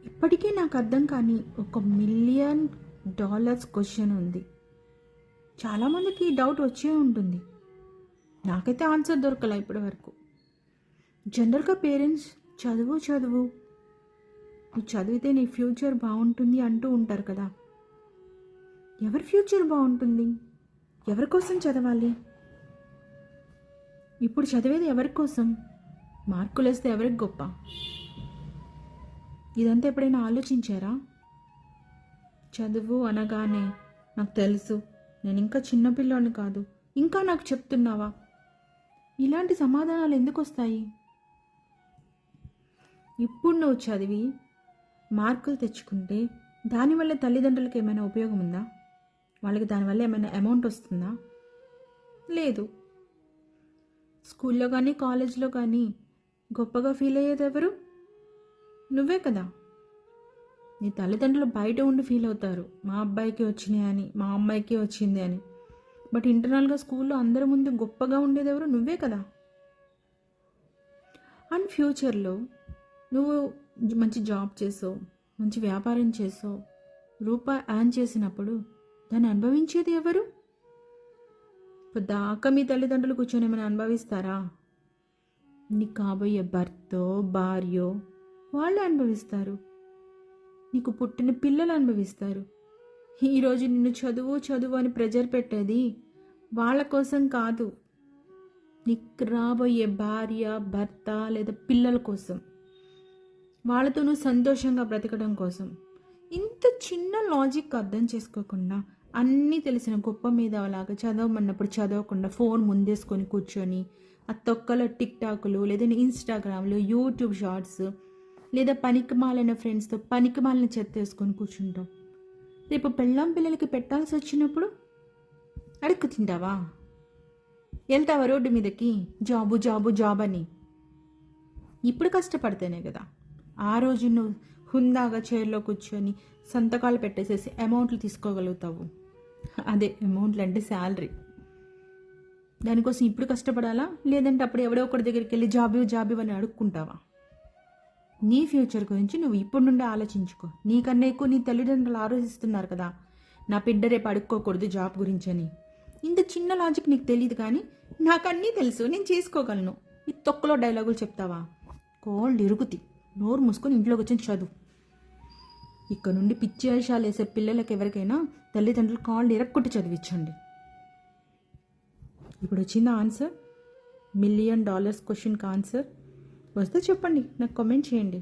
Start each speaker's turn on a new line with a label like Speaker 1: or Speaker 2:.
Speaker 1: ఇప్పటికీ నాకు అర్థం కాని $1,000,000 క్వశ్చన్ ఉంది. చాలామందికి ఈ డౌట్ వచ్చే ఉంటుంది. నాకైతే ఆన్సర్ దొరకలే ఇప్పటి వరకు. జనరల్గా పేరెంట్స్ చదువు నువ్వు చదివితే నీ ఫ్యూచర్ బాగుంటుంది అంటూ ఉంటారు కదా. ఎవరి ఫ్యూచర్ బాగుంటుంది? ఎవరి కోసం చదవాలి? ఇప్పుడు చదివేది ఎవరి కోసం? మార్కులు వేస్తే ఎవరికి గొప్ప? ఇదంతా ఎప్పుడైనా ఆలోచించారా? చదువు అనగానే నాకు తెలుసు, నేను ఇంకా చిన్నపిల్లని కాదు, ఇంకా నాకు చెప్తున్నావా? ఇలాంటి సమాధానాలు ఎందుకు వస్తాయి? ఇప్పుడు నువ్వు చదివి మార్కులు తెచ్చుకుంటే దానివల్ల తల్లిదండ్రులకు ఏమైనా ఉపయోగం ఉందా? వాళ్ళకి దానివల్ల ఏమైనా అమౌంట్ వస్తుందా? లేదు. స్కూల్లో కానీ కాలేజ్లో కానీ గొప్పగా ఫీల్ అయ్యేది ఎవరు? నువ్వే కదా. నీ తల్లిదండ్రులు బయట ఉండి ఫీల్ అవుతారు, మా అబ్బాయికి వచ్చినాయి అని, మా అమ్మాయికి వచ్చింది అని. బట్ ఇంటర్నల్గా స్కూల్లో అందరి ముందు గొప్పగా ఉండేది ఎవరు? నువ్వే కదా. అండ్ ఫ్యూచర్లో నువ్వు మంచి జాబ్ చేసో, మంచి వ్యాపారం చేసో, రూపాయి ఎర్న్ చేసినప్పుడు దాన్ని అనుభవించేది ఎవరు? దాకా మీ తల్లిదండ్రులు కూర్చొని ఏమైనా అనుభవిస్తారా? నీకు కాబోయే భర్తో భార్యో వాళ్ళు అనుభవిస్తారు. నీకు పుట్టిన పిల్లలు అనుభవిస్తారు. ఈరోజు నిన్ను చదువు అని ప్రెజర్ పెట్టేది వాళ్ళ కోసం కాదు, నీకు రాబోయే భార్య భర్త లేదా పిల్లల కోసం, వాళ్ళతో నువ్వు సంతోషంగా బ్రతకడం కోసం. ఇంత చిన్న లాజిక్ అర్థం చేసుకోకుండా అన్నీ తెలిసిన గొప్ప మీద అలాగా చదవమన్నప్పుడు చదవకుండా ఫోన్ ముందేసుకొని కూర్చొని ఆ తొక్కలో టిక్టాకులు లేదా ఇన్స్టాగ్రామ్లు యూట్యూబ్ షార్ట్స్ లేదా పనికిమాలిన ఫ్రెండ్స్తో పనికిమాలిన చెత్త వేసుకొని కూర్చుంటాం. రేపు పెళ్ళాం పిల్లలకి పెట్టాల్సి వచ్చినప్పుడు అడుక్కు తింటావా? వెళ్తావా రోడ్డు మీదకి జాబ్ అని? ఇప్పుడు కష్టపడితేనే కదా ఆ రోజు నువ్వు హుందాగా చైర్లో కూర్చొని సంతకాలు పెట్టేసేసి అమౌంట్లు తీసుకోగలుగుతావు. అదే అమౌంట్లు అంటే శాలరీ. దానికోసం ఇప్పుడు కష్టపడాలా? లేదంటే అప్పుడు ఎవడో ఒకటి దగ్గరికి వెళ్ళి జాబు అని అడుక్కుంటావా? నీ ఫ్యూచర్ గురించి నువ్వు ఇప్పుడు నుండే ఆలోచించుకో. నీకన్నా ఎక్కువ నీ తల్లిదండ్రులు ఆలోచిస్తున్నారు కదా, నా బిడ్డ రేపు అడుక్కోకూడదు జాబ్ గురించి అని. ఇంత చిన్న లాజిక్ నీకు తెలియదు, కానీ నాకన్నీ తెలుసు, నేను చేసుకోగలను. ఈ తొక్కలో డైలాగులు చెప్తావా? కోల్డ్ ఇరుగుతి. నోరు మూసుకొని ఇంట్లోకి వచ్చి చదువు. ఇక్కడ నుండి పిచ్చి వేషాలు వేసే పిల్లలకి ఎవరికైనా తల్లిదండ్రులు కాళ్ళు ఇరక్కొట్టి చదివించండి. ఇప్పుడు వచ్చింది ఆన్సర్, $1,000,000 క్వశ్చన్కి ఆన్సర్ వస్తే చెప్పండి, నాకు కామెంట్ చేయండి.